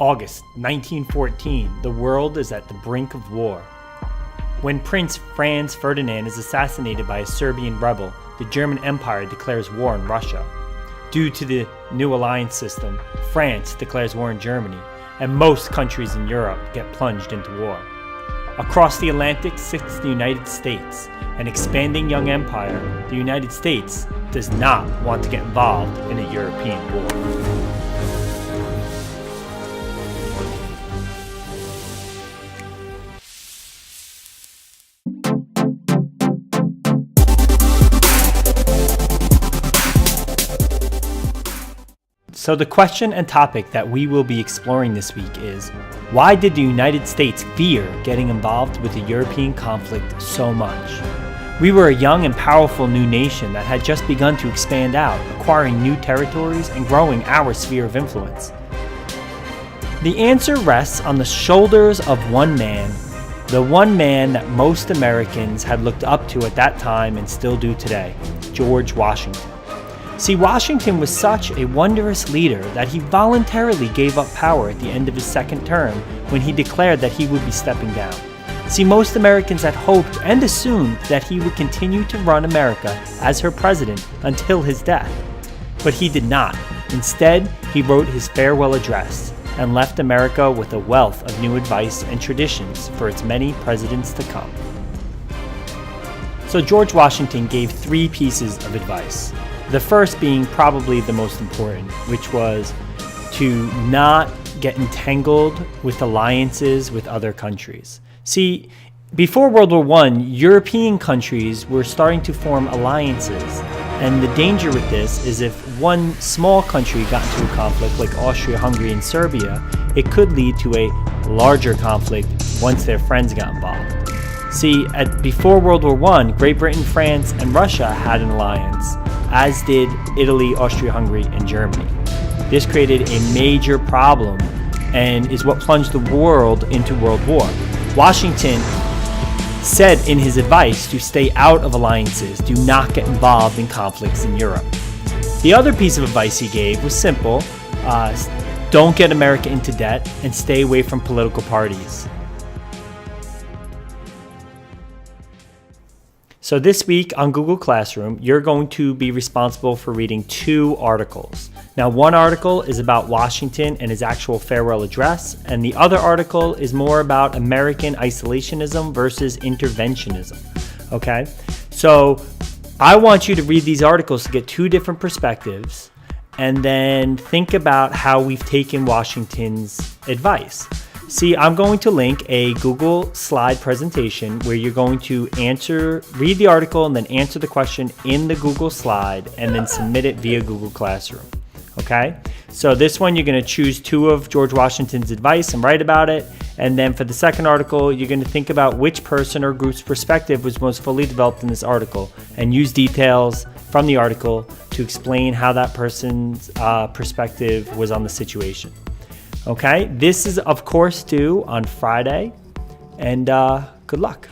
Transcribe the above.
August 1914, the world is at the brink of war. When Prince Franz Ferdinand is assassinated by a Serbian rebel, the German Empire declares war on Russia. Due to the new alliance system, France declares war on Germany, and most countries in Europe get plunged into war. Across the Atlantic sits the United States, an expanding young empire. The United States does not want to get involved in a European war. So the question and topic that we will be exploring this week is, why did the United States fear getting involved with the European conflict so much? We were a young and powerful new nation that had just begun to expand out, acquiring new territories and growing our sphere of influence. The answer rests on the shoulders of one man, the one man that most Americans had looked up to at that time and still do today, George Washington. See, Washington was such a wondrous leader that he voluntarily gave up power at the end of his second term when he declared that he would be stepping down. See, most Americans had hoped and assumed that he would continue to run America as her president until his death. But he did not. Instead, he wrote his farewell address and left America with a wealth of new advice and traditions for its many presidents to come. So George Washington gave 3 pieces of advice. The first being probably the most important, which was to not get entangled with alliances with other countries. See, before World War I, European countries were starting to form alliances, and the danger with this is if one small country got into a conflict like Austria-Hungary and Serbia, it could lead to a larger conflict once their friends got involved. See, before World War I, Great Britain, France, and Russia had an alliance, as did Italy, Austria-Hungary, and Germany. This created a major problem and is what plunged the world into World War. Washington said in his advice to stay out of alliances, do not get involved in conflicts in Europe. The other piece of advice he gave was simple, don't get America into debt and stay away from political parties. So this week on Google Classroom, you're going to be responsible for reading 2 articles. Now, one article is about Washington and his actual farewell address, and the other article is more about American isolationism versus interventionism. Okay? So I want you to read these articles to get 2 different perspectives and then think about how we've taken Washington's advice. See, I'm going to link a Google slide presentation where you're going to read the article and then answer the question in the Google slide and then submit it via Google Classroom. Okay? So this one, you're going to choose 2 of George Washington's advice and write about it. And then for the second article, you're going to think about which person or group's perspective was most fully developed in this article and use details from the article to explain how that person's perspective was on the situation. Okay, this is of course due on Friday, and good luck.